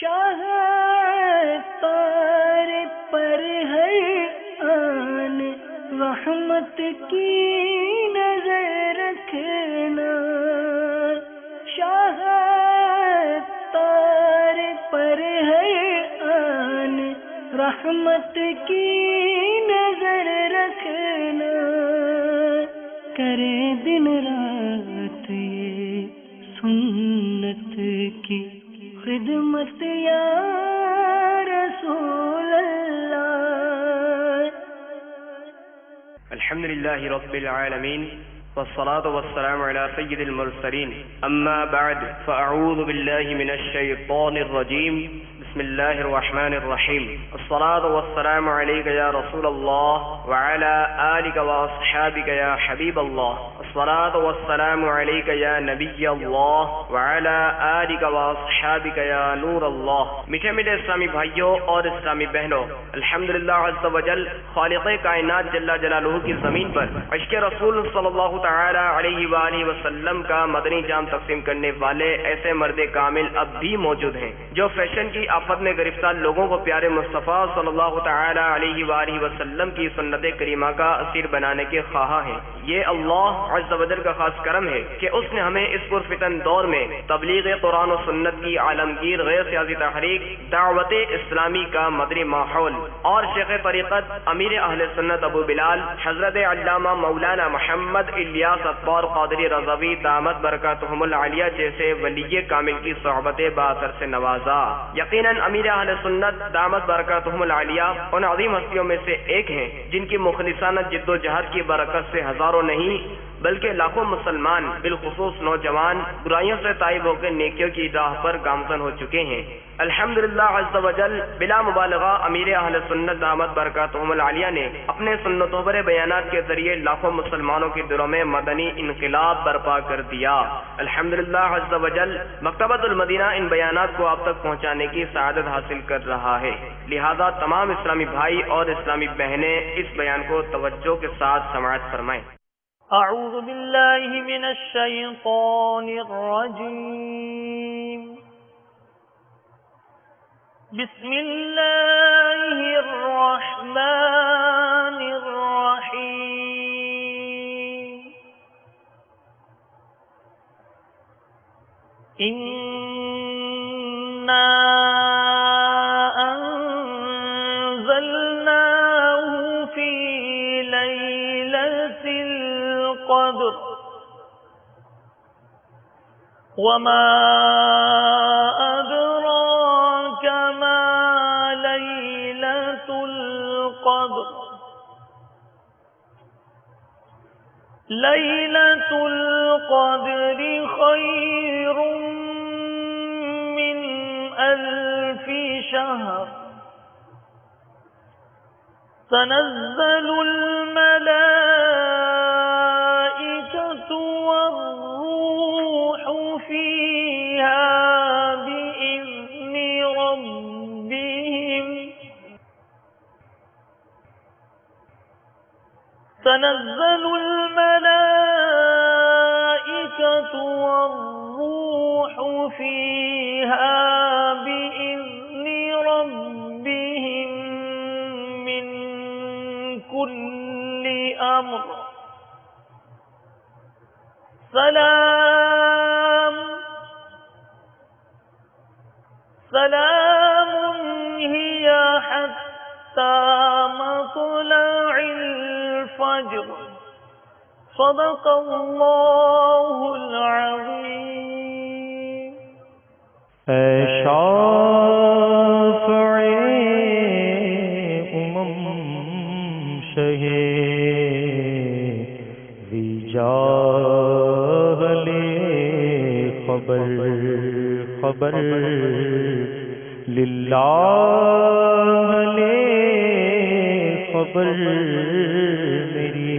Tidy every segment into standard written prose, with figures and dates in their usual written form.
شاہ تار پر ہر آن رحمت کی نظر رکھنا، شاہ تار پر ہر آن رحمت کی نظر رکھنا، کرے دن رات یہ سنت کی خدمت یا رسول اللہ۔ الحمد للہ رب العالمین والصلاة والسلام على سید المرسلین، اما بعد فاعوذ باللہ من الشیطان الرجیم، بسم اللہ الرحمن الرحیم، الصلاة والسلام علیک یا رسول اللہ وعلى آلک واصحابک یا حبیب اللہ، الصلاة والسلام علیک یا نبی اللہ وعلى آلک واصحابک یا نور اللہ۔ میٹھے میٹھے اسلامی بھائیوں اور اسلامی بہنوں، الحمدللہ عز وجل خالق کائنات جل جلالہ کی زمین پر عشق رسول صلی اللہ تعالی علیہ وآلہ وسلم کا مدنی جام تقسیم کرنے والے ایسے مرد کامل اب بھی موجود ہیں جو فیشن کی آفت میں گرفتار لوگوں کو پیارے مصطفیٰ صلی اللہ تعالی علیہ وآلہ وسلم کی سنت کریمہ کا اسیر بنانے کے خواہاں ہیں۔ یہ اللہ عز و جل کا خاص کرم ہے کہ اس نے ہمیں اس پرفتن دور میں تبلیغ قرآن و سنت کی عالمگیر غیر سیاسی تحریک دعوت اسلامی کا مدنی ماحول اور شیخ طریقت امیر اہل سنت ابو بلال حضرت علامہ مولانا محمد الیاس اطوار قادری رضوی دامت برکاتہم العالیہ جیسے ولی کامل کی صحبت باثر سے نوازا۔ یقیناً امیر اہل سنت دامت برکاتہم العالیہ ان عظیم ہستیوں میں سے ایک ہیں جن کی مخلصانہ جد و جہد کی برکت سے ہزاروں نہیں بلکہ لاکھوں مسلمان بالخصوص نوجوان برائیوں سے تائب ہو کے نیکیوں کی راہ پر گامزن ہو چکے ہیں۔ الحمدللہ عز و جل بلا مبالغہ امیر اہل سنت دامت برکاتہم العالیہ نے اپنے سنتوں پر بیانات کے ذریعے لاکھوں مسلمانوں کے دلوں میں مدنی انقلاب برپا کر دیا۔ الحمدللہ عز و جل مکتبۃ المدینہ ان بیانات کو آپ تک پہنچانے کی سعادت حاصل کر رہا ہے، لہذا تمام اسلامی بھائی اور اسلامی بہنیں اس بیان کو توجہ کے ساتھ سماعت فرمائیں۔ اعوذ باللہ من الشیطان الرجیم، بسم اللہ الرحمن الرحیم، انا انزلناه فی لیلۃ القدر وما أدراك ما ليلة القدر ليلة القدر خير من 1000 شهر تنزل الملائكة والروح فيها بإذن ربهم تنزل الملائكة والروح فيها بإذن ربهم من كل أمر سلام هي حتى مطلع الفجر صدق اللہ العظیم۔ اے شافع شہ رجال خبر للہ لے خبر میری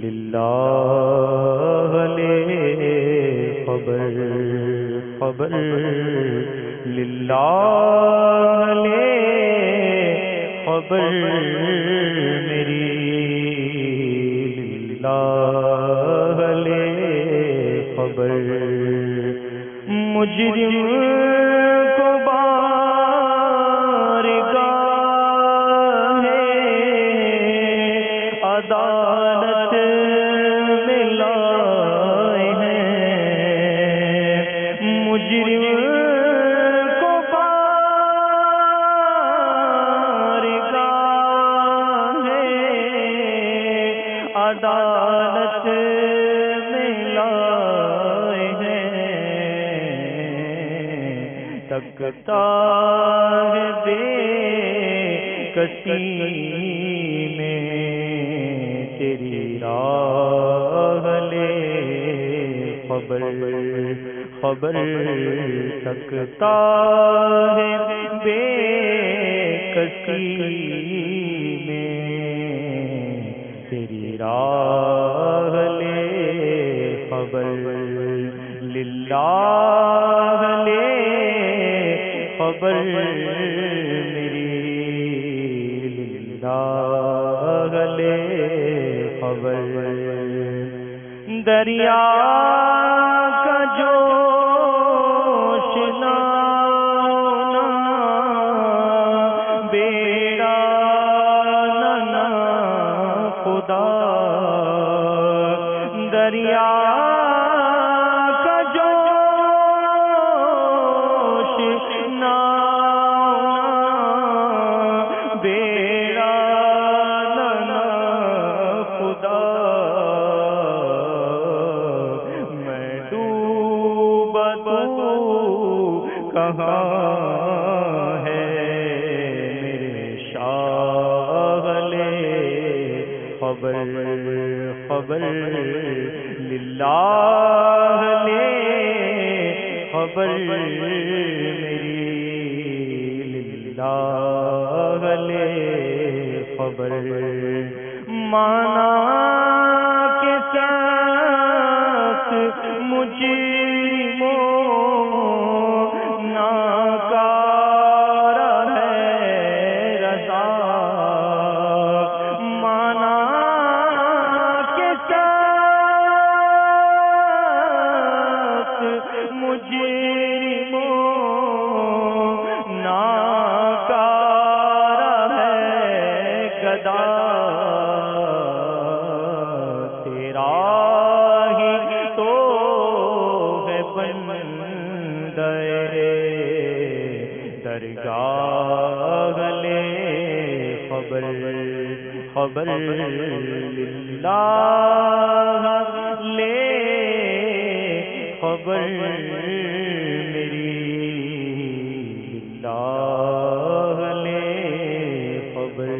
للہ لے خبر للہ لے خبر میری للہ لے خبر مجرم مجرم کو بارگاہ عدالت میں لائے ہیں، تکتا ہے بے کسی میں تیری راہ لے خبر خبر، تکتا ہے بے کسی میں تیری راہ لے خبر، للہ لے خبر میری، للہ لے خبر، دریا کا جوش نہ بیڑا نہ خدا، دریا کا جوش نہ بیڑا نہ خدا، میں ڈوبا تو کہاں ہے میرے شاہ لے خبر خبر، للہ لے خبر میری، للہ لے خبر، مانا کے ساتھ مجرموں ناکار ہے رضا، مانا کے ساتھ مجرموں ناکار ہے گدا، تیرا ہی تو ہے بندے درگاہ لے خبر خبر، للہ لے خبر میری، للہ لے خبر۔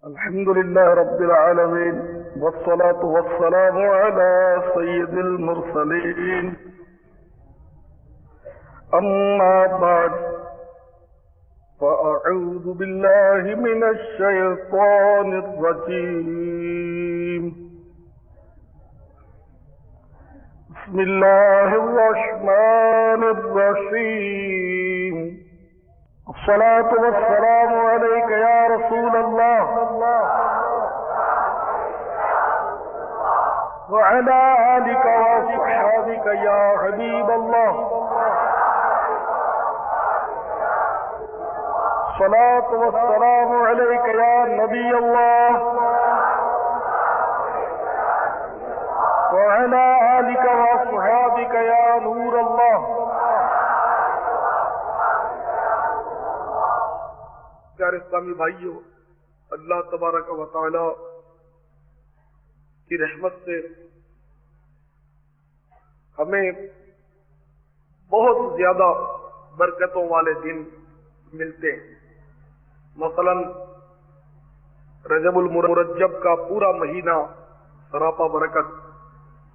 الحمد لله رب العالمين، والصلاة والسلام على سيد المرسلين، أما بعد، فأعوذ بالله من الشيطان الرجيم، بسم الله الرحمن الرحيم، الصلاة والسلام عليك يا رسول الله وعلى آلك وصحابك يا حبيب الله، الصلاة والسلام عليك يا نبي الله وعلى آلك وصحابك يا نور الله۔ پیارے اسلامی بھائیوں، اللہ تبارک و تعالی کی رحمت سے ہمیں بہت زیادہ برکتوں والے دن ملتے ہیں۔ مثلا رجب المرجب کا پورا مہینہ سراپا برکت،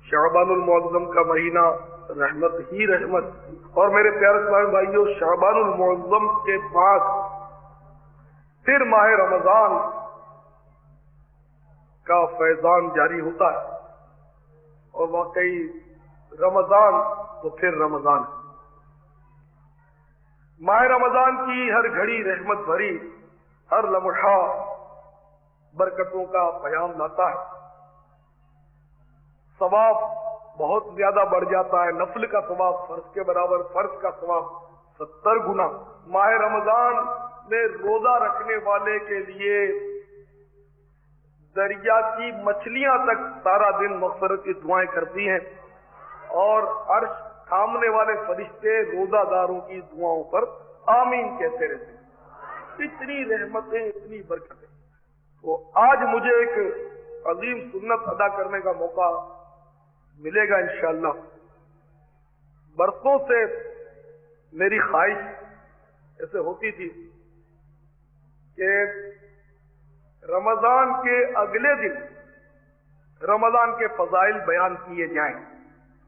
شعبان المعظم کا مہینہ رحمت ہی رحمت، اور میرے پیارے اسلامی بھائیوں، شعبان المعظم کے بعد پھر ماہ رمضان کا فیضان جاری ہوتا ہے، اور واقعی رمضان تو پھر رمضان ہے۔ ماہ رمضان کی ہر گھڑی رحمت بھری، ہر لمحہ برکتوں کا پیام لاتا ہے، ثواب بہت زیادہ بڑھ جاتا ہے، نفل کا ثواب فرض کے برابر، فرض کا ثواب 70 گنا۔ ماہ رمضان میں روزہ رکھنے والے کے لیے دریا کی مچھلیاں تک سارا دن مغفرت کی دعائیں کرتی ہیں، اور عرش सामने वाले फरिश्ते रोजादारों की दुआओं पर आमीन कहते रहते हैं। इतनी रहमतें, इतनी बरकतें। तो आज मुझे एक अजीम सुन्नत अदा करने का मौका मिलेगा इंशाअल्लाह। बरसों से मेरी ख्वाहिश ऐसे होती थी कि रमजान के अगले दिन रमजान के फजाइल बयान किए जाएं।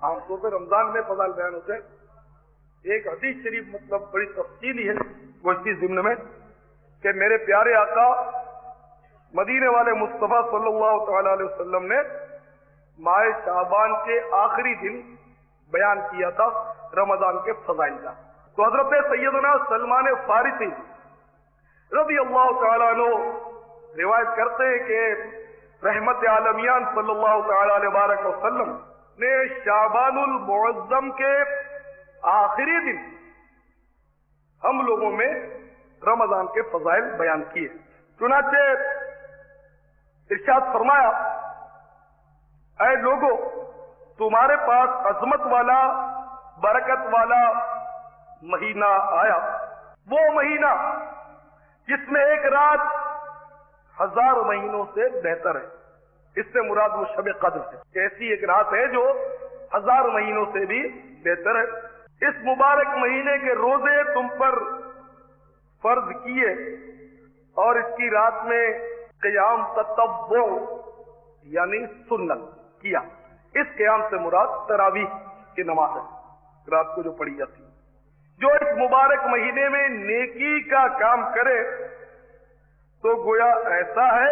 आमतौर पर रमजान में फजाइल बयान होते हैं। एक हदीस शरीफ मतलब बड़ी तफसीली है वो इसी ज़िम्न में कि मेरे प्यारे आका मदीने वाले मुस्तफा सल्लल्लाहु तआला अलैहि वसल्लम ने माह शाबान के आखिरी दिन बयान किया था रमजान के फजाइल का। तो हजरत सैयदना सलमान फारिसी रज़ी अल्लाह तआला अन्हु रिवायत करते हैं कि रहमत आलमियान सल्लल्लाहु तआला अलैहि वसल्लम ने शाबानुल मुअज्जम के आखिरी दिन हम लोगों में रमजान के फजाइल बयान किए। चुनाचे इरशाद फरमाया, ऐ लोगों, तुम्हारे पास अजमत वाला, बरकत वाला महीना आया, वो महीना जिसमें एक रात 1000 महीनों से बेहतर है। इससे मुराद वो शब कद्र है। ऐसी एक रात है जो 1000 महीनों से भी बेहतर है। इस मुबारक महीने के रोजे तुम पर फर्ज किए और इसकी रात में क़याम ततव्वु यानी सुन्नत किया। इस क़याम से मुराद तरावीह की नमाज है, रात को जो पढ़ी जाती है। जो इस मुबारक महीने में नेकी का काम करे तो गोया ऐसा है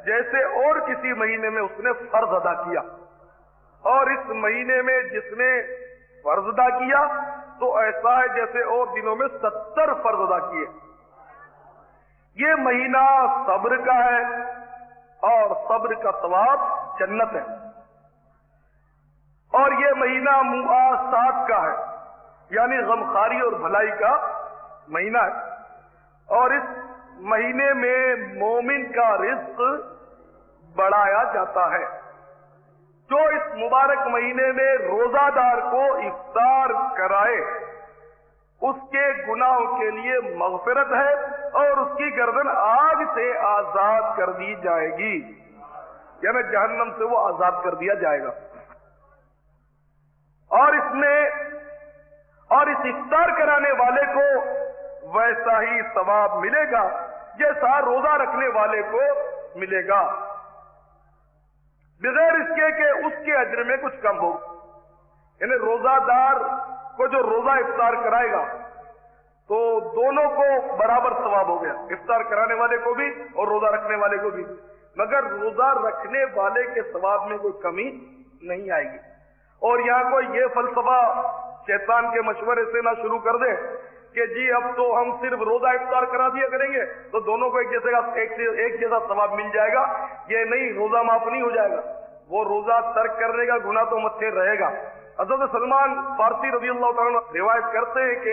जैसे और किसी महीने में उसने फर्ज अदा किया, और इस महीने में जिसने फर्ज अदा किया तो ऐसा है जैसे और दिनों में 70 फर्ज अदा किए। ये महीना सब्र का है और सब्र का सवाब जन्नत है। और ये महीना मुआसात का है यानी गमखारी और भलाई का महीना है। और इस महीने में मोमिन का रिज्क बढ़ाया जाता है। जो इस मुबारक महीने में रोजादार को इफ्तार कराए उसके गुनाहों के लिए मगफिरत है और उसकी गर्दन आग से आजाद कर दी जाएगी, यानी जहन्नम से वो आजाद कर दिया जाएगा। और इस इफ्तार कराने वाले को वैसा ही सवाब मिलेगा जैसा रोजा रखने वाले को मिलेगा, बगैर इसके कि उसके अज्र में कुछ कम हो। यानी रोजादार को जो रोजा इफ्तार कराएगा तो दोनों को बराबर सवाब हो गया, इफ्तार कराने वाले को भी और रोजा रखने वाले को भी। मगर रोजा रखने वाले के सवाब में कोई कमी नहीं आएगी। और यहाँ कोई ये फलसफा शैतान के मशवरे से ना शुरू कर दे कि जी अब तो हम सिर्फ रोजा इफ्तार करा दिया करेंगे तो दोनों को एक जैसा सवाब मिल जाएगा। ये नहीं, रोजा माफ नहीं हो जाएगा, वो रोजा तर्क करने का गुनाह तो मत्थे रहेगा। हज़रत सलमान फारसी रज़ी अल्लाह तआला रिवायत करते हैं कि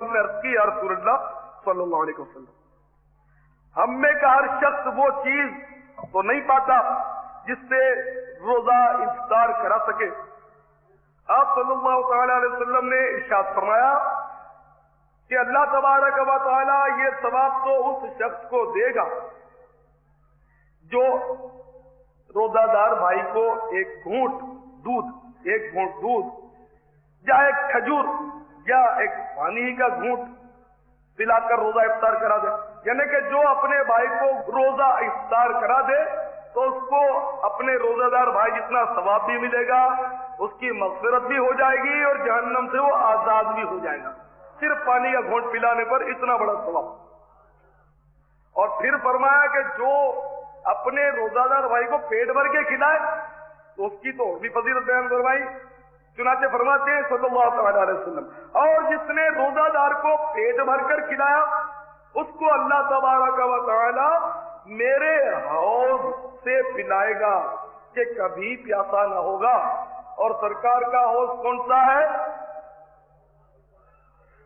हमने अर्ज़ की या रसूलल्लाह सल्लल्लाहु अलैहि वसल्लम, हम में का हर शख्स वो चीज तो नहीं पाता जिससे रोजा इफ्तार करा सके। आप सल्लल्लाहु तआला अलैहि वसल्लम ने इरशाद फरमाया कि अल्लाह तबारक व तआला ये सवाब तो उस शख्स को देगा जो रोजादार भाई को एक घूंट दूध या एक खजूर या एक पानी का घूंट पिलाकर रोजा इफ्तार करा दे। यानी कि जो अपने भाई को रोजा इफ्तार करा दे तो उसको अपने रोजादार भाई जितना सवाब भी मिलेगा, उसकी मग़फ़िरत भी हो जाएगी और जहन्नम से वो आजाद भी हो जाएगा, सिर्फ पानी का घूंट पिलाने पर इतना बड़ा सवाब। और फिर फरमाया कि जो अपने रोजादार भाई को पेट भर के खिलाए तो उसकी तो भी फजीलत बयान फरमाई। चुनाचे फरमाते हैं सल्लल्लाहु अलैहि वसल्लम, और जिसने रोजादार को पेट भरकर खिलाया उसको अल्लाह तबारक व तआला मेरे हौज से पिलाएगा कि कभी प्यासा ना होगा। और सरकार का हौज कौन सा है?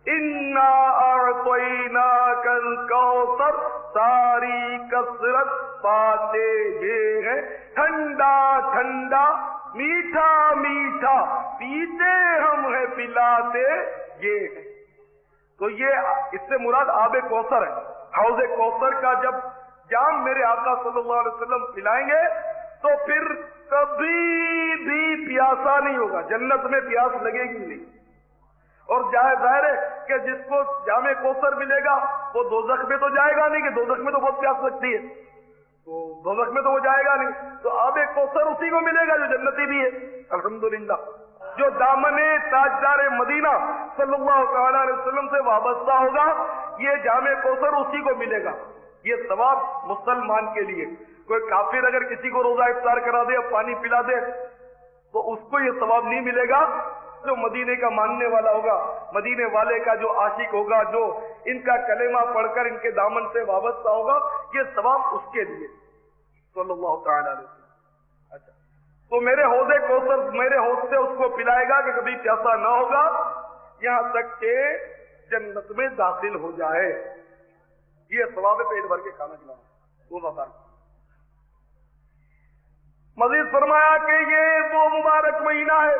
इन्ना अअतैना कल कौसर, सारी कसरत पाते ये है ठंडा ठंडा मीठा मीठा पीते हम तुम्हें पिलाते ये हैं। तो ये इससे मुराद आब कौसर है। हौज कौसर का जब जाम मेरे आका सल्लल्लाहु अलैहि वसल्लम पिलाएंगे तो फिर कभी भी प्यासा नहीं होगा, जन्नत में प्यास लगेगी नहीं। और जाहिर है कि जिसको जामे कौसर मिलेगा वो दोजख में तो जाएगा नहीं, कि दोजख में तो बहुत प्यास लगती है, तो दोजख में तो वो जाएगा नहीं। तो आबे कौसर उसी को मिलेगा जो जन्नती भी है, अल्हम्दुलिल्लाह। जो दामने ताजदार मदीना सल्लल्लाहु तआला अलैहि वसल्लम से वाबस्ता होगा, ये जामे कौसर उसी को मिलेगा। ये सवाब मुसलमान के लिए। कोई काफिर अगर किसी को रोजा इफ्तार करा दे, पानी पिला दे, तो उसको ये सवाब नहीं मिलेगा। जो मदीने का मानने वाला होगा, मदीने वाले का जो आशिक होगा, जो इनका कलेमा पढ़कर इनके दामन से वाबस्ता होगा, ये सवाब उसके लिए सल्लल्लाहु तआला अलैहि वसल्लम। अच्छा, तो मेरे हौज़े कौसर मेरे हौज़ से उसको पिलाएगा कि कभी प्यासा ना होगा, यहां तक के जन्नत में दाखिल हो जाए। ये सवाब है पेट भर के खाना खिलाना रोजादार। मजीद फरमाया कि ये वो मुबारक महीना है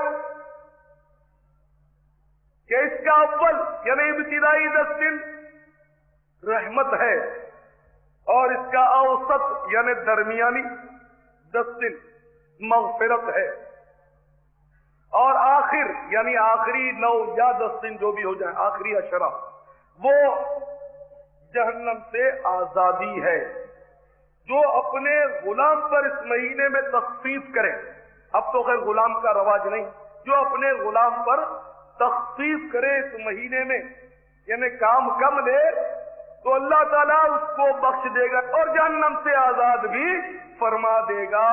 कि इसका अव्वल यानी इब्तिदाई 10 दिन रहमत है और इसका औसत यानी दरमियानी 10 दिन मग़फ़िरत है और आखिर यानी आखिरी 9 या 10 दिन जो भी हो जाए, आखिरी अशरा, वो जहन्नम से आजादी है। जो अपने गुलाम पर इस महीने में तख़फ़ीफ़ करे, अब तो खैर गुलाम का रवाज नहीं, जो अपने गुलाम पर तख़फ़ीफ़ करे इस महीने में, यानी काम कम ले, तो अल्लाह ताला उसको बख्श देगा और जहन्नम से आजाद भी फरमा देगा।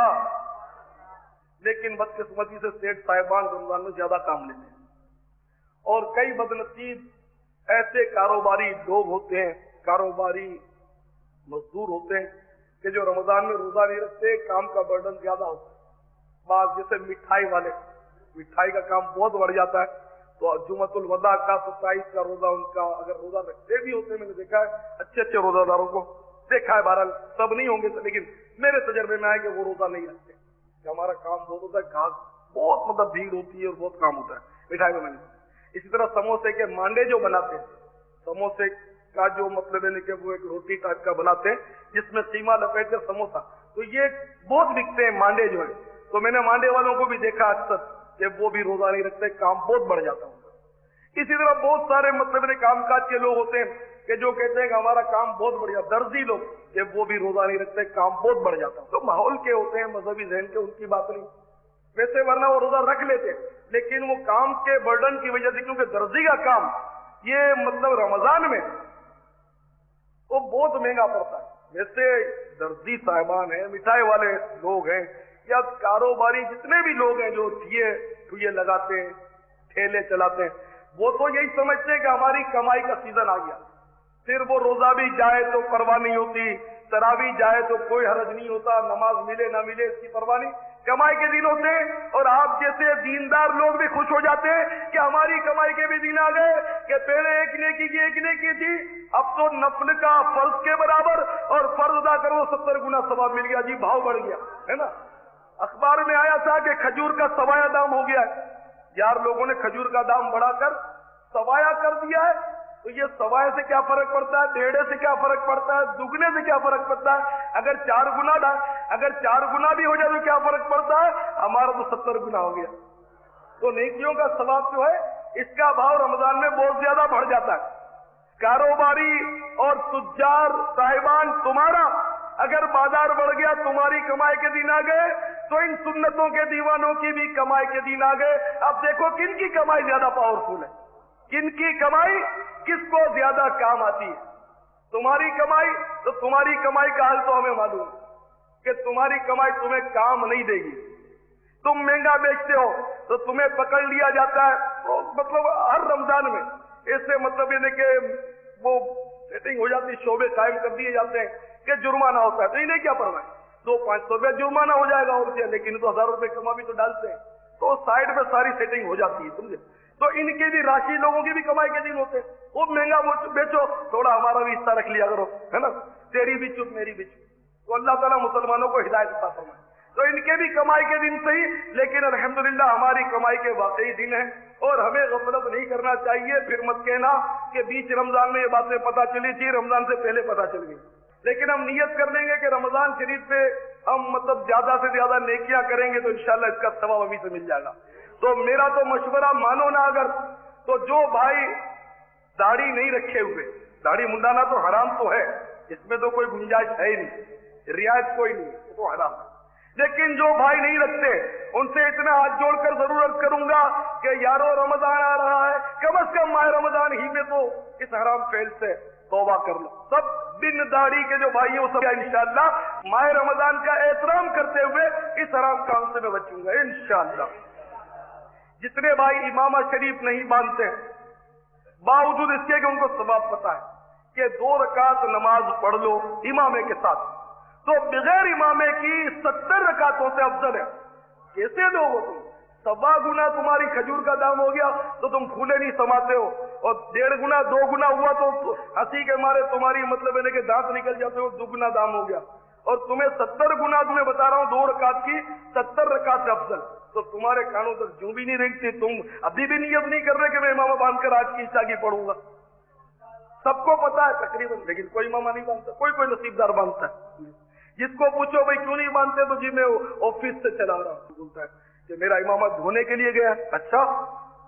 लेकिन बदकिस्मती से सेठ साहिबान रमजान में ज्यादा काम लेते हैं और कई बदनसीब ऐसे कारोबारी लोग होते हैं, कारोबारी मजदूर होते हैं कि जो रमजान में रोजा नहीं रखते, काम का बर्डन ज्यादा होता है। बात जैसे मिठाई वाले, मिठाई का काम बहुत बढ़ जाता है, तो जुमतुल वदा का 27 का रोजा उनका अगर रोजा रखते भी होते हैं, मैंने देखा है अच्छे अच्छे रोजादारों को देखा है, बहरहाल सब नहीं होंगे, लेकिन मेरे तजर्बे में आए कि वो रोजा नहीं रखते, कि हमारा काम बहुत होता है, घास बहुत मतलब भीड़ होती है और बहुत काम होता है मिठाई में। मैंने इसी तरह समोसे के मांडे जो बनाते हैं, समोसे का जो मतलब है कि वो एक रोटी टाइप का बनाते हैं जिसमें कीमा लपेट कर समोसा, तो ये बहुत बिकते हैं मांडे जो है। तो मैंने मांडे वालों को भी देखा अक्सर कि वो भी रोजा नहीं रखते, काम बहुत बढ़ जाता है। इसी तरह बहुत सारे मतलब कामकाज के लोग होते हैं कि जो कहते हैं कि हमारा काम बहुत बढ़िया, दर्जी लोग, कि वो भी रोजा नहीं रखते, काम बहुत बढ़ जाता है। तो माहौल के होते हैं, मजहबी जहन के, उनकी बात नहीं, वैसे वरना वो रोजा रख लेते, लेकिन वो काम के बर्डन की वजह से, क्योंकि दर्जी का काम ये मतलब रमजान में वो बहुत महंगा पड़ता है। वैसे दर्जी साहिबान है, मिठाई वाले लोग हैं या कारोबारी जितने भी लोग हैं जो ठुये लगाते हैं, ठेले चलाते हैं, वो तो यही समझते हैं कि हमारी कमाई का सीजन आ गया, फिर वो रोजा भी जाए तो परवाह नहीं होती, तरावी जाए तो कोई हरज नहीं होता, नमाज मिले ना मिले इसकी परवाह नहीं, कमाई के दिन होते हैं। और आप जैसे दीनदार लोग भी खुश हो जाते हैं कि हमारी कमाई के भी दिन आ गए, कि पहले एक नेकी की एक नेकी थी, अब तो नफल का फर्ज के बराबर और फर्ज अदा करो 70 गुना सवाब मिल गया जी, भाव बढ़ गया है ना। अखबार में आया था कि खजूर का सवाया दाम हो गया है, यार लोगों ने खजूर का दाम बढ़ाकर सवाया कर दिया है। तो ये सवाए से क्या फर्क पड़ता है, डेढ़े से क्या फर्क पड़ता है, दुगने से क्या फर्क पड़ता है, अगर 4 गुना भी हो जाए तो क्या फर्क पड़ता है, हमारा तो 70 गुना हो गया। तो नेकियों का सवाब जो है इसका भाव रमजान में बहुत ज्यादा बढ़ जाता है। कारोबारी और तुज्जार साहिबान, तुम्हारा अगर बाजार बढ़ गया, तुम्हारी कमाई के दिन आ गए, तो इन सुन्नतों के दीवानों की भी कमाई के दिन आ गए। अब देखो किनकी कमाई ज्यादा पावरफुल है, किनकी कमाई किसको ज्यादा काम आती है। तुम्हारी कमाई, तो तुम्हारी कमाई का हाल तो हमें मालूम कि तुम्हारी कमाई तुम्हें काम नहीं देगी। तुम महंगा बेचते हो तो तुम्हें पकड़ लिया जाता है, तो मतलब हर रमजान में ऐसे मतलब ये कि वो सेटिंग हो जाती, शोबे कायम कर दिए जाते हैं कि जुर्माना होता है, तो इन्हें क्या परवाह, 200-500 रुपया जुर्माना हो जाएगा और क्या, लेकिन तो 1000 रुपये कमा भी तो डालते हैं, तो साइड पे सारी सेटिंग हो जाती है, समझे। तो इनकी भी राशि, लोगों की भी कमाई के दिन होते हैं, खूब महंगा बेचो, थोड़ा हमारा भी हिस्सा रख लिया करो, है ना, तेरी भी चुप मेरी भी चुप। तो अल्लाह ताला मुसलमानों को हिदायत अता फरमाए। تو ان کے بھی کمائی کے دن صحیح، لیکن الحمدللہ ہماری کمائی کے واقعی دن ہیں، اور ہمیں غفلت نہیں کرنا چاہیے۔ پھر مت کہنا کہ بیچ رمضان میں یہ باتیں پتہ چلی تھی، رمضان سے پہلے پتہ چل گئی، لیکن ہم نیت کر لیں گے کہ رمضان شریف پہ ہم مطلب زیادہ سے زیادہ نیکیاں کریں گے تو انشاءاللہ اس کا ثواب ابھی سے مل جائے گا۔ تو میرا تو مشورہ مانو نا اگر، تو جو بھائی داڑھی نہیں رکھے ہوئے، داڑھی منڈانا تو حرام تو ہے، اس میں تو کوئی گنجائش ہے ہی نہیں، رعایت کوئی نہیں، وہ تو حرام ہے، لیکن جو بھائی نہیں رکھتے ان سے اتنا ہاتھ جوڑ کر ضرور عرض کروں گا کہ یارو رمضان آ رہا ہے، کم از کم ماہ رمضان ہی میں تو اس حرام فعل سے توبہ کر لو۔ سب بن داڑھی کے جو بھائی ہیں وہ سب انشاءاللہ ماہ رمضان کا احترام کرتے ہوئے اس حرام کام سے میں بچوں گا انشاءاللہ۔ جتنے بھائی امامہ شریف نہیں باندھتے باوجود اس کے کہ ان کو ثواب پتا ہے کہ 2 رکعت نماز پڑھ لو امامے کے ساتھ، تو بغیر امامے کی 70 رکعتوں سے افضل ہے۔ کیسے دو وہ تم؟ 1.25 گنا تمہاری کھجور کا دام ہو گیا تو تم پھولے نہیں سماتے ہو، اور 1.5 گنا 2 گنا ہوا تو ہنسی کے مارے تمہاری مطلب ہے کہ دانت نکل جاتے ہو، 2 گنا دام ہو گیا، اور تمہیں 70 گنا تمہیں بتا رہا ہوں 2 رکعت کی 70 رکعت سے افضل، تو تمہارے کانوں تک جو بھی نہیں رہتی، تم ابھی بھی نیت نہیں کر رہے کہ میں امامہ باندھ کر آج کی عشاء کی پڑھوں گا۔ سب کو پتا ہے تقریباً، لیکن کوئی امامہ نہیں باندھتا، کوئی نصیب دار باندھتا ہے۔ جس کو پوچھو بھائی کیوں نہیں باندھتے تو جی میں آفس سے چلا رہا ہوں، بولتا ہے کہ میرا امامہ دھونے کے لیے گیا۔ اچھا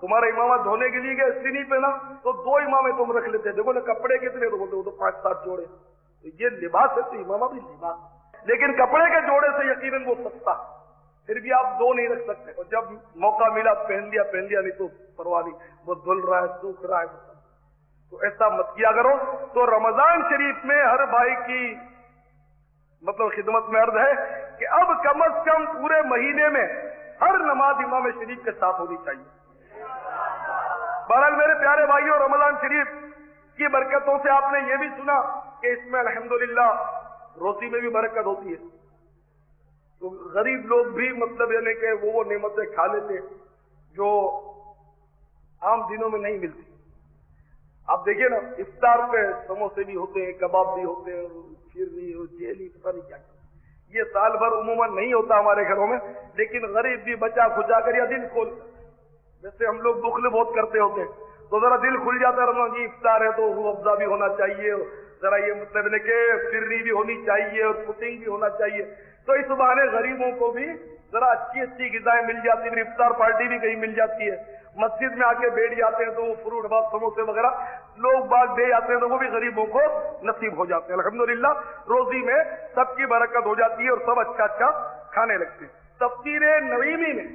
تمہارا امامہ دھونے کے لیے گیا اس لیے نہیں پہنا، تو 2 امامے تم رکھ لیتے، دیکھو نا کپڑے کتنے، تو بولتے وہ تو 5-7 جوڑے، تو یہ لباس ہے تو امامہ بھی لباس، لیکن کپڑے کے جوڑے سے یقیناً وہ سستا، پھر بھی آپ 2 نہیں رکھ سکتے، اور جب موقع ملا پہن لیا نہیں تو پرواہ نہیں، وہ دھل رہا ہے سوکھ رہا ہے، تو ایسا مت کیا کرو۔ تو رمضان شریف میں ہر بھائی کی مطلب خدمت میں عرض ہے کہ اب کم از کم پورے مہینے میں ہر نماز امام شریف کے ساتھ ہونی چاہیے۔ بہرحال میرے پیارے بھائیوں، رمضان شریف کی برکتوں سے آپ نے یہ بھی سنا کہ اس میں الحمدللہ روزی میں بھی برکت ہوتی ہے، تو غریب لوگ بھی مطلب یعنی کہ وہ نعمتیں کھا لیتے جو عام دنوں میں نہیں ملتی۔ آپ دیکھیں نا افطار پہ سموسے بھی ہوتے ہیں، کباب بھی ہوتے ہیں، پھرنی اور جیلی پتہ نہیں کیا کیا، یہ سال بھر عموماً نہیں ہوتا ہمارے گھروں میں، لیکن غریب بھی بچا کھچا کر یا دل کھول کر، جیسے ہم لوگ بخل بہت کرتے ہوتے ہیں تو ذرا دل کھل جاتا ہے، رمضان جی افطار ہے تو روح افزا بھی ہونا چاہیے، ذرا یہ مطلب ہے کہ پھرنی بھی ہونی چاہیے اور پوڈنگ بھی ہونا چاہیے، تو اس بہانے غریبوں کو بھی ذرا اچھی غذائیں مل جاتی ہیں، افطار پارٹی بھی کہیں مل جاتی ہے، مسجد میں آ کے بیٹھ جاتے ہیں تو وہ فروٹ باغ سموسے وغیرہ لوگ باغ دے جاتے ہیں تو وہ بھی غریبوں کو نصیب ہو جاتے ہیں۔ الحمدللہ روزی میں سب کی برکت ہو جاتی ہے اور سب اچھا کھانے لگتے ہیں۔ تفسیر نعیمی میں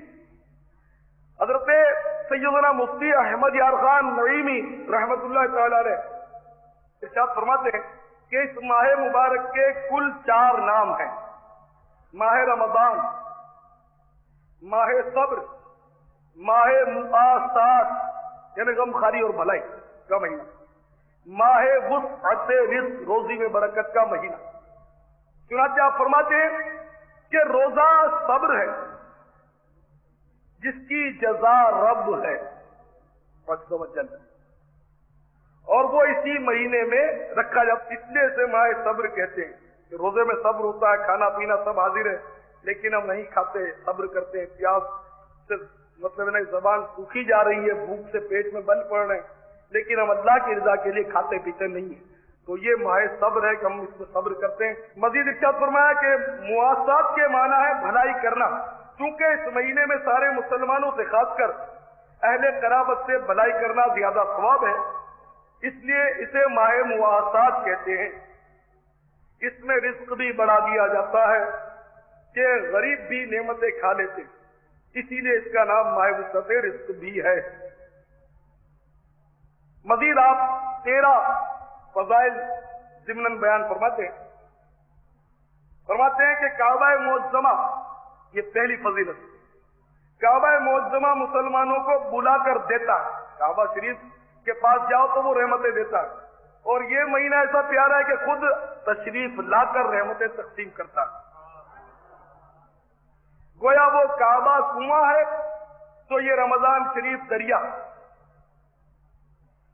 حضرت سیدنا مفتی احمد یار خان نعیمی رحمت اللہ تعالی علیہ ارشاد فرماتے ہیں کہ اس ماہ مبارک کے کل 4 نام ہیں: ماہ رمضان، ماہ صبر، ماہ مؤاسات یعنی غمخواری اور بھلائی کا مہینہ، ماہ وسعت رزق روزی میں برکت کا مہینہ۔ چنانچہ آپ فرماتے ہیں کہ روزہ صبر ہے جس کی جزا رب ہے عز و جل، اور وہ اسی مہینے میں رکھا جاتا، اس لیے سے ماہ صبر کہتے ہیں کہ روزے میں صبر ہوتا ہے، کھانا پینا سب حاضر ہے لیکن ہم نہیں کھاتے، صبر کرتے ہیں، پیاس سے مطلب نہیں زبان سوکھی جا رہی ہے، بھوک سے پیٹ میں بل پڑ رہے ہیں لیکن ہم اللہ کی رضا کے لیے کھاتے پیتے نہیں ہیں، تو یہ ماہ صبر ہے کہ ہم اس میں صبر کرتے ہیں۔ مزید ارشاد فرمایا کہ مواسات کے معنی ہے بھلائی کرنا، چونکہ اس مہینے میں سارے مسلمانوں سے خاص کر اہل قرابت سے بھلائی کرنا زیادہ ثواب ہے، اس لیے اسے ماہ مواسات کہتے ہیں۔ اس میں رزق بھی بڑھا دیا جاتا ہے کہ غریب بھی نعمتیں کھا لیتے، اسی لیے اس کا نام ماہ وسعت رزق بھی ہے۔ مزید آپ 13 فضائل ضمن بیان فرماتے ہیں کہ کعبہ معظمہ، یہ پہلی فضیلت، کعبہ معظمہ مسلمانوں کو بلا کر دیتا ہے، کعبہ شریف کے پاس جاؤ تو وہ رحمتیں دیتا ہے، اور یہ مہینہ ایسا پیارا ہے کہ خود تشریف لا کر رحمتیں تقسیم کرتا ہے۔ گویا وہ کعبہ کنواں ہے تو یہ رمضان شریف دریا،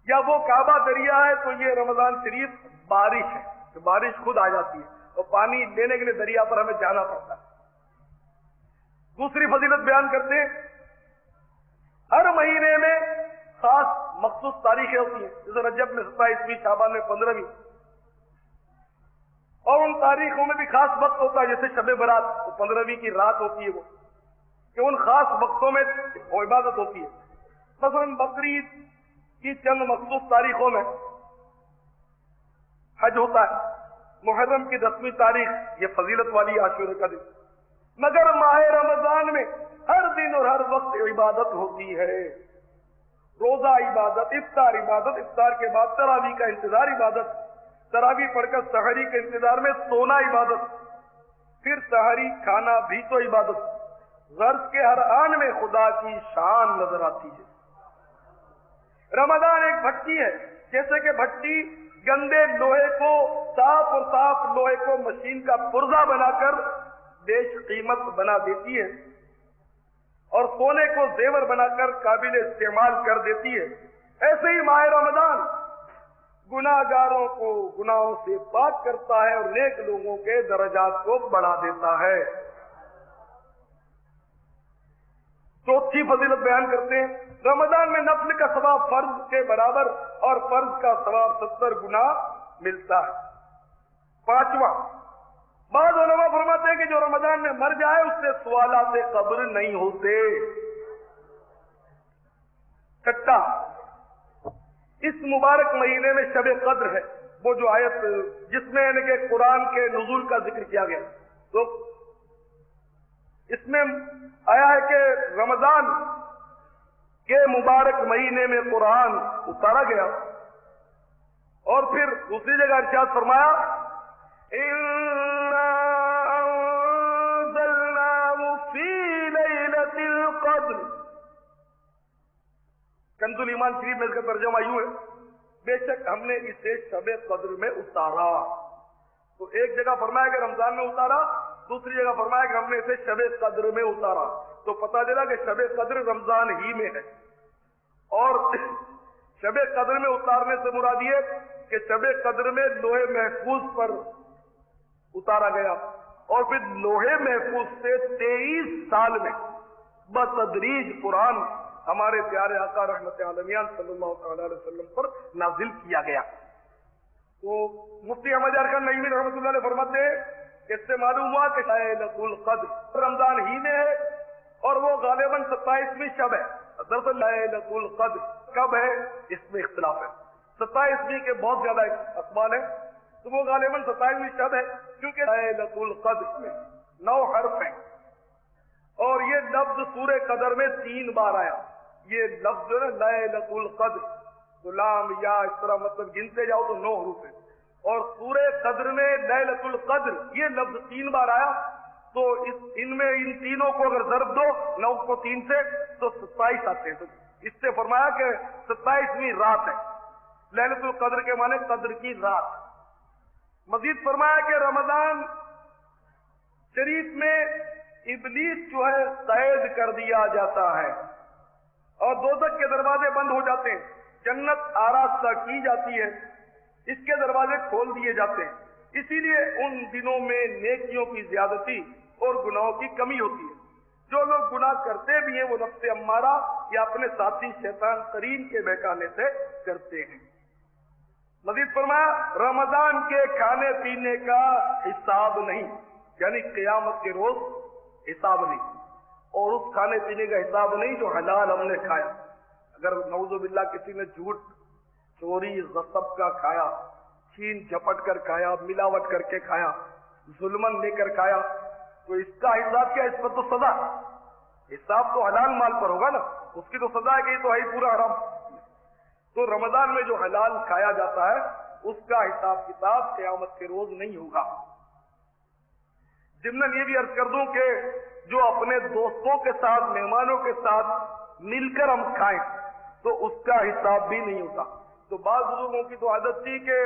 یا وہ کعبہ دریا ہے تو یہ رمضان شریف بارش ہے، کہ بارش خود آ جاتی ہے اور پانی لینے کے لیے دریا پر ہمیں جانا پڑتا ہے۔ दूसरी फजीलत बयान करते हैं, हर महीने में खास मखसूस तारीखें होती हैं, जैसे रजब में 27वीं, शाबान में 15वीं, और उन तारीखों में भी खास वक्त होता है, जैसे शब बरात तो 15वीं की रात होती है वो, कि उन खास वक्तों में वो इबादत होती है। मसलन बकरीद की चंद मखसूस तारीखों में हज होता है, मुहर्रम की 10वीं तारीख ये फजीलत वाली आशूरा का दिन, मगर माह रमजान में हर दिन और हर वक्त इबादत होती है। रोजा इबादत, इफ्तार इबादत, इफ्तार के बाद तरावी का इंतजार इबादत, तरावी पढ़कर सहरी के इंतजार में सोना इबादत, फिर सहरी खाना भी तो इबादत। गर्ज के हर आन में खुदा की शान नजर आती है। रमजान एक भट्टी है, जैसे कि भट्टी गंदे लोहे को, साफ और साफ लोहे को मशीन का पुर्जा बनाकर बेश कीमत बना देती है और सोने को जेवर बनाकर काबिल इस्तेमाल कर देती है। ऐसे ही माह रमजान गुनाहगारों को गुनाहों से पाक करता है और नेक लोगों के दर्जात को बढ़ा देता है। चौथी फजीलत बयान करते हैं, रमजान में नफ्ल का सवाब फर्ज के बराबर और फर्ज का सवाब 70 गुना मिलता है। पांचवा, बाद उलमा फरमाते हैं कि जो रमजान में मर जाए उससे सवालात कब्र नहीं होते। छठा, इस मुबारक महीने में शब कद्र है, वो जो आयत जिसमें इनके कुरान के नुज़ूल का जिक्र किया गया, तो इसमें आया है कि रमजान के मुबारक महीने में कुरान उतारा गया। और फिर दूसरी जगह इरशाद फरमाया, इन्ना अंज़लनाहु फी लैलतिल क़द्र। कंजुल ईमान शरीफ में इसका तर्जुमा यूं है, बेशक हमने इसे शब कद्र में उतारा। तो एक जगह फरमाया कि रमजान में उतारा, दूसरी जगह फरमाया कि हमने इसे शब कद्र में उतारा। तो पता चला कि शब कद्र रमजान ही में है। और शब कद्र में उतारने से मुराद ये कि शब कद्र में लोहे महफूज पर उतारा गया और फिर लोहे महफूज से 23 साल में बतदरीज कुरान हमारे प्यारे आका रहमत आलमीन सल्लल्लाहु अलैहि वसल्लम पर नाजिल किया गया। तो मुफ्ती अहमद यार खान नईमी रहमतुल्लाह अलैह फरमाते हैं, इससे मालूम हुआ कि लैलतुल कद्र रमजान ही में है और वो गालिबन 27वीं शब है। दरअसल लैलतुल कद्र कब है इसमें इख्तिलाफ है। 27वीं के बहुत ज्यादा अकवाल है, तो वो गालिबन 27वीं शब है, क्योंकि लैलतुल कद्र में 9 हर्फ हैं और ये लफ्ज सूरे कदर में 3 बार आया। ये लफ्ज जो है लैलतुल कद्र, तो लाम या इस तरह मतलब गिनते जाओ तो 9 हरूफ है। और सूरे कद्र में लैलतुल कद्र ये लफ्ज 3 बार आया, तो इनमें इन तीनों को अगर ज़र्ब दो 9 को 3 से तो 27 आते हैं। तो इससे फरमाया कि 27वीं रात है। लैलतुल कद्र के माने कद्र की रात। मजीद फरमाया कि रमजान शरीफ में इब्लीस जो है कैद कर दिया जाता है और दोज़ख के दरवाजे बंद हो जाते हैं, जन्नत आरास्ता की जाती है, इसके दरवाजे खोल दिए जाते हैं। इसीलिए उन दिनों में नेकियों की ज्यादती और गुनाहों की कमी होती है। जो लोग गुनाह करते भी हैं वो नफ्स अम्मारा या अपने साथी शैतान करीम के बहकाने से करते हैं। मजीद फरमाया, रमजान के खाने पीने का हिसाब नहीं, यानी क़यामत के रोज हिसाब नहीं, और उस खाने पीने का हिसाब नहीं जो हलाल हमने खाया। अगर नऊज़ुबिल्लाह किसी ने झूठ, चोरी, गसब का खाया, छीन झपट कर खाया, मिलावट करके खाया, जुल्मन लेकर खाया, तो इसका हिसाब क्या? इस पर तो सजा, हिसाब तो हलाल माल पर होगा ना, उसकी तो सजा है कि ये तो है ही पूरा हराम। तो रमजान में जो हलाल खाया जाता है उसका हिसाब किताब क़यामत के रोज नहीं होगा। जिम्नन ये भी अर्ज कर दूं कि जो अपने दोस्तों के साथ, मेहमानों के साथ मिलकर हम खाएं तो उसका हिसाब भी नहीं होता। तो बाज़ बुजुर्गों की तो आदत थी कि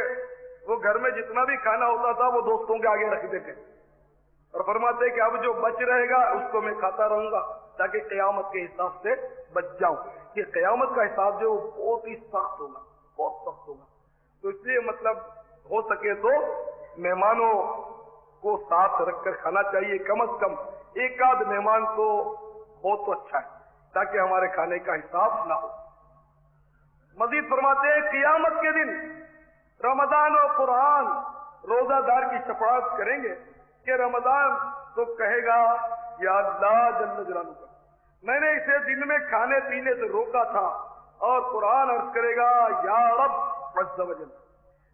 वो घर में जितना भी खाना होता था वो दोस्तों के आगे रख देते और फरमाते कि अब जो बच रहेगा उसको मैं खाता रहूंगा ताकि क़यामत के हिसाब से बच जाऊं। कि क़यामत का हिसाब जो बहुत ही सख्त होगा, बहुत सख्त होगा। तो इसलिए मतलब हो सके तो मेहमानों को साथ रखकर खाना चाहिए, कम अज कम एक आध मेहमान तो हो तो अच्छा है, ताकि हमारे खाने का हिसाब ना हो। मजीद फरमाते हैं क़ियामत के दिन रमजान और कुरान रोजादार की शफाअत करेंगे कि रमजान तो कहेगा या अल्लाह जल्ल जलालुहू, मैंने इसे दिन में खाने पीने से रोका था, और कुरान अर्ज करेगा या रब अज़्ज़ व जल,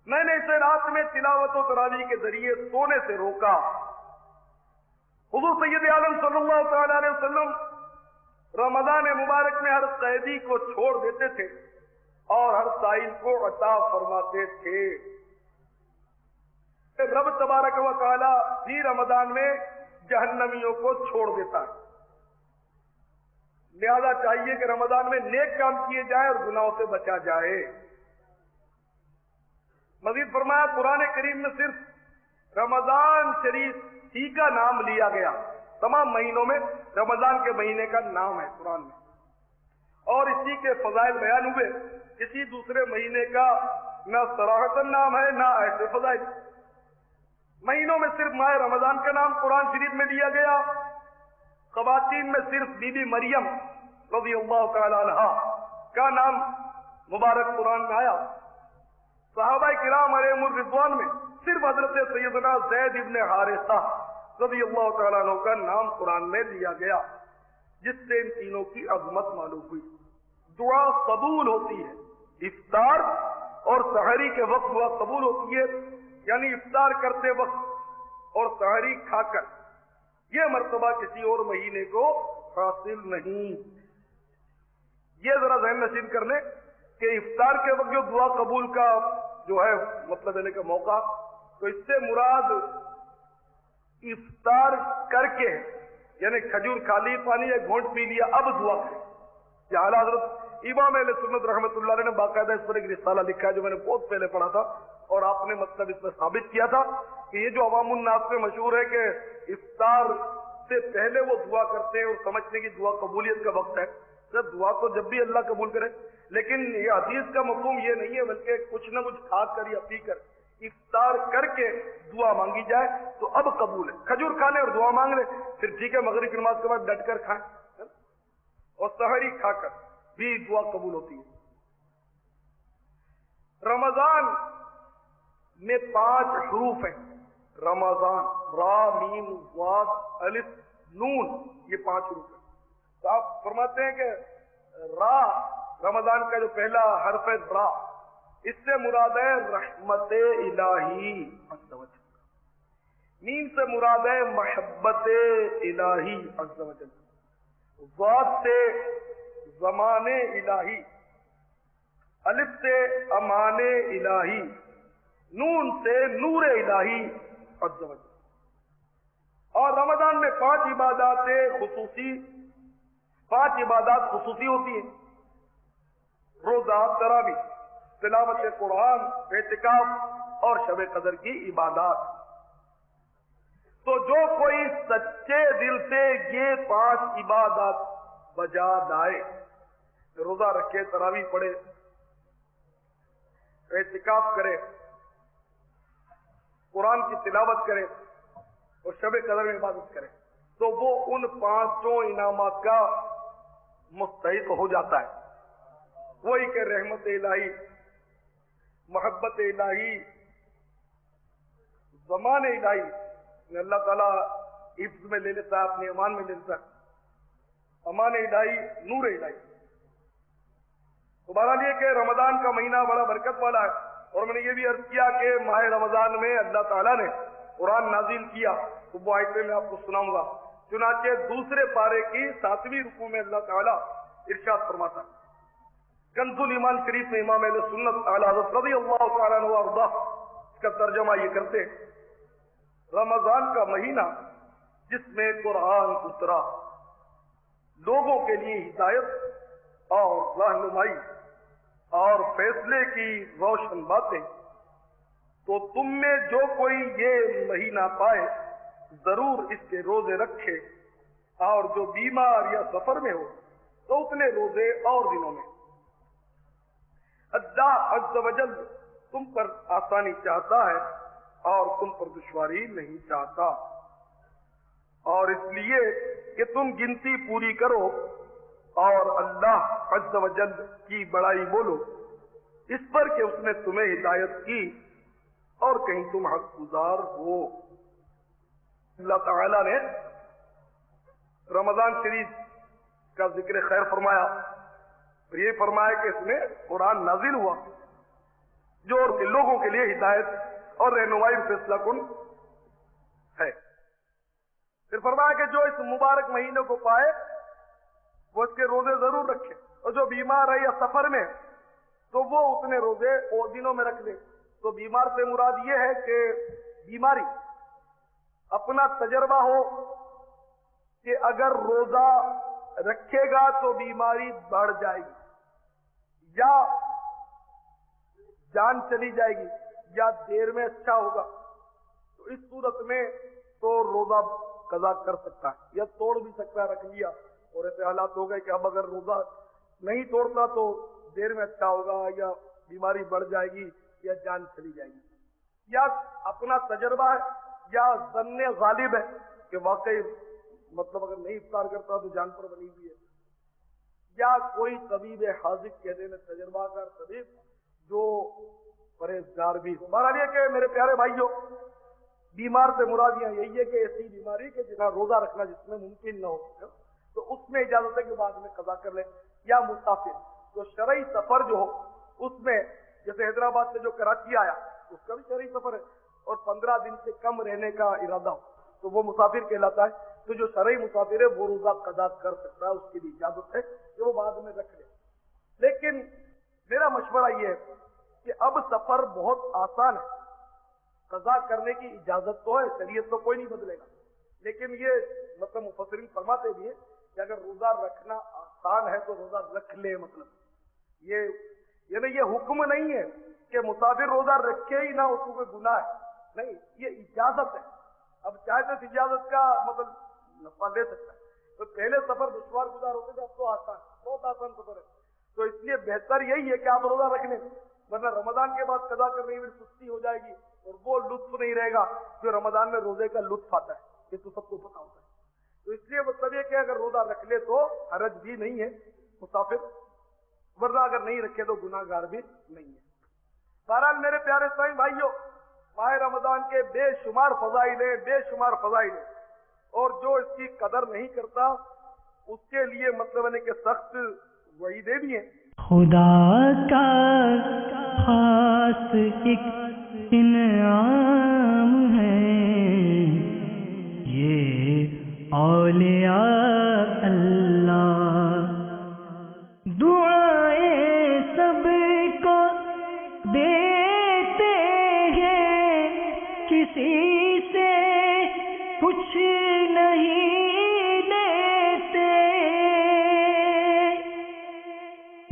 मैंने इसे रात में तिलावत और तरावी के जरिए सोने से रोका। हुज़ूर सय्यद आलम सल्लल्लाहु तआला अलैहि वसल्लम रमजान मुबारक में हर कैदी को छोड़ देते थे और हर साइल को अता फरमाते थे। रब तबारक व तआला भी रमजान में जहन्नमियों को छोड़ देता है। लिहाजा चाहिए कि रमजान में नेक काम किए जाए और गुनाहों से बचा जाए। मजीद फरमाया कुरान करीम में सिर्फ रमजान शरीफ ही का नाम लिया गया, तमाम महीनों में रमजान के महीने का नाम है कुरान में, और इसी के फजाइल बयान हुए। किसी दूसरे महीने का न सराहतन नाम है न ऐसे फजाइल। महीनों में सिर्फ माह रमजान का नाम कुरान शरीफ में दिया गया। ख़वातीन में सिर्फ बीबी मरियम रज़ियल्लाहु तआला अन्हा का नाम मुबारक कुरान में आया। सहाबाए किराम अलैहिमुर रिज़वान में सिर्फ हजरत सैयदना ज़ैद इब्न हारिसा रज़ियल्लाहु तआला अन्हु का नाम कुरान में लिया गया, जिससे इन तीनों की अजमत मालूम हुई। दुआ कबूल होती है, इफ्तार और सहरी के वक्त दुआ कबूल होती है, यानी इफ्तार करते वक्त और सहरी खाकर। यह मर्तबा किसी और महीने को हासिल नहीं। ये जरा ज़हन नशीन कर ले कि इफ्तार के वक्त जो दुआ कबूल का जो है मतलब लेने का मौका, तो इससे मुराद इफ्तार करके यानी खजूर खा ली, पानी या घोंट पी लिया, अब दुआ करें। आला हज़रत इमाम अहले सुन्नत रहमतुल्लाह अलैह ने बाकायदा इस पर एक रिसाला लिखा है, जो मैंने बहुत पहले पढ़ा था, और आपने मतलब इसमें साबित किया था कि ये जो अवामुन नास में मशहूर है कि इफ्तार से पहले वो दुआ करते हैं और समझते हैं कि दुआ कबूलियत का वक्त है। सर दुआ तो जब भी अल्लाह कबूल करे, लेकिन ये हदीस का मफहूम ये नहीं है, बल्कि कुछ न कुछ खा कर या पी कर इफ्तार करके दुआ मांगी जाए तो अब कबूल है। खजूर खा ले और दुआ मांग ले, फिर ठीक है, मगरिब की नमाज के बाद डट कर खाएं, और सहरी खाकर भी दुआ कबूल होती है। रमजान में 5 हरूफ हैं। रमजान, रा मीम वाद अलिफ नून, ये 5 हरूफ हैं। तो आप फरमाते हैं कि रा रमजान का जो पहला हर्फ है रा, इससे मुराद है रहमत इलाही। मीम से मुराद है महब्बत इलाही। वाद से ज़माने इलाही, अलिफ से अमाने इलाही, नून से नूर इलाही। और रमजान में 5 इबादत खुसूसी होती है। रोजा, तरावी, तिलावत कुरान, एतिकाफ और शब कदर की इबादत। तो जो कोई सच्चे दिल से ये 5 इबादत बजा लाए, रोजा रखे, तरावी पढ़े, एतिकाफ करे, कुरान की तिलावत करे और शब कदर में इबादत करे, तो वो उन 5 इनामात का मुस्तहिक हो जाता है। वही के रहमत इलाही, मोहब्बत इलाही, ज़मान इलाही अल्लाह ताला हिफ्ज़ में ले लेता है, अपने अमान में ले लेता है, अमान इलाही, नूर इलाही। तो बहरहाल ये कि रमजान का महीना बड़ा बरकत वाला है। और मैंने ये भी अर्ज किया कि माह रमजान में अल्लाह ताला ने कुरान नाजिल किया, तो वो आयतें मैं आपको सुनाऊंगा। चुनाचे दूसरे पारे की 7वीं रुकू में अल्लाह ताला इरशाद फरमाता है। कंजुल ईमान शरीफ में इमाम अहले सुन्नत आला हज़रत रज़ियल्लाहु तआला अन्हु अर्दा इसका तर्जुमा ये करते हैं, रमजान का महीना जिसमें कुरान उतरा, लोगों के लिए हिदायत और रहनुमाई और फैसले की रोशन बातें, तो तुम में जो कोई ये महीना पाए जरूर इसके रोजे रखे, और जो बीमार या सफर में हो तो उतने रोजे और दिनों में। अल्लाह अज़्ज़ व जल तुम पर आसानी चाहता है और तुम पर दुश्वारी नहीं चाहता। اور اس لیے کہ تم گنتی پوری کرو اور اللہ عز و جل کی بڑائی بولو اس پر کہ اس نے تمہیں ہدایت کی اور کہیں تم حق گزار ہو۔ اللہ تعالی نے رمضان شریف کا ذکر خیر فرمایا اور یہ فرمایا کہ اس میں قرآن نازل ہوا جو اور کے لوگوں کے لیے ہدایت اور رہنمائی فیصلہ کن ہے۔ پھر فرمایا کہ جو اس مبارک مہینے کو پائے وہ اس کے روزے ضرور رکھے اور جو بیمار ہے یا سفر میں تو وہ اتنے روزے اور دنوں میں رکھ لے۔ تو بیمار سے مراد یہ ہے کہ بیماری اپنا تجربہ ہو کہ اگر روزہ رکھے گا تو بیماری بڑھ جائے گی یا جان چلی جائے گی یا دیر میں اچھا ہوگا، تو اس صورت میں تو روزہ قضا کر سکتا ہے یا توڑ بھی سکتا ہے، رکھ لیا اور ایسے حالات ہو گئے کہ اب اگر روزہ نہیں توڑتا تو دیر میں اچھا ہوگا یا بیماری بڑھ جائے گی یا جان چلی جائے گی، یا اپنا تجربہ ہے یا ظن غالب ہے کہ واقعی مطلب اگر نہیں افطار کرتا تو جان پر بنی ہوئی ہے، یا کوئی طبیب حاذق کہتے ہیں تجربہ کار طبیب جو پرہیزگار بھی ہو۔ بہرحال یہ کہ میرے پیارے بھائیوں، بیمار سے مراد یہی ہے کہ ایسی بیماری کہ جنہاں روزہ رکھنا جس میں ممکن نہ ہو تو اس میں اجازت ہے کہ بعد میں قضا کر لے، یا مسافر تو شرعی سفر جو ہو اس میں جیسے حیدرآباد سے جو کراچی آیا اس کا بھی شرعی سفر ہے اور 15 دن سے کم رہنے کا ارادہ ہو تو وہ مسافر کہلاتا ہے۔ تو جو شرعی مسافر ہے وہ روزہ قضا کر سکتا ہے، اس کے لیے اجازت ہے کہ وہ بعد میں رکھ لے۔ لیکن میرا مشورہ یہ ہے کہ اب سفر بہت آسان ہے، قضا کرنے کی اجازت تو ہے، شریعت تو کوئی نہیں بدلے گا، لیکن یہ مطلب مفسرین فرماتے بھی ہیں کہ اگر روزہ رکھنا آسان ہے تو روزہ رکھ لے، مطلب یہ حکم نہیں ہے کہ مسافر روزہ رکھے ہی نہ اس کو کوئی گناہ ہے، نہیں، یہ اجازت ہے۔ اب چاہے تو اس اجازت کا مطلب نفع لے سکتا ہے۔ تو پہلے سفر دشوار گزار ہوتے تھے، اب تو آسان، بہت آسان سفر ہے، تو اس لیے بہتر یہی ہے کہ آپ روزہ رکھ لیں، ورنہ رمضان کے بعد قضا کرنے میں سستی ہو جائے گی اور وہ لطف نہیں رہے گا جو رمضان میں روزے کا لطف آتا ہے، یہ تو سب کو پتا ہوتا ہے۔ تو اس لیے مطلب یہ کہ اگر روزہ رکھ لے تو حرج بھی نہیں ہے مسافر، ورنہ اگر نہیں رکھے تو گناہ گار بھی نہیں ہے۔ بہرحال میرے پیارے اسلامی بھائیوں، ماہ رمضان کے بے شمار فضائل ہیں، بے شمار فضائل ہیں، اور جو اس کی قدر نہیں کرتا اس کے لیے مطلب ہے کہ سخت وعیدیں بھی ہیں۔ خدا کا خاص ایک انعام ہے یہ اولیاء اللہ، دعائیں سب کو دیتے ہیں، کسی سے کچھ نہیں لیتے،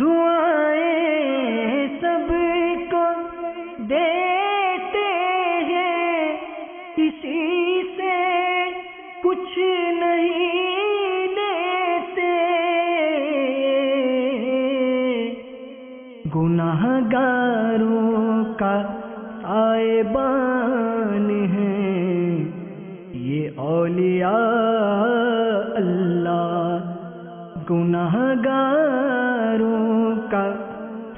دعائیں سب کو دیتے ہیں، کسی سے کچھ نہیں لیتے، گناہ گاروں کا سائبان ہیں یہ اولیاء اللہ، گناہ گاروں کا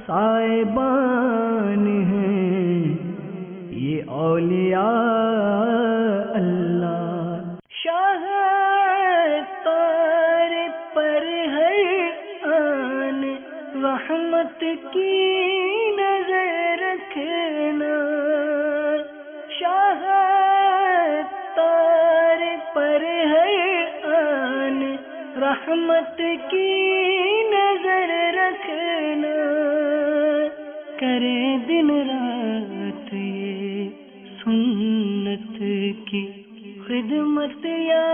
سائبان ہیں یہ اولیاء اللہ۔ شاہ تار پر ہر آن رحمت کی نظر رکھنا، شاہ تار پر ہر آن رحمت کی نظر رکھنا، کرے دن رات یہ سنت کی خدمت یا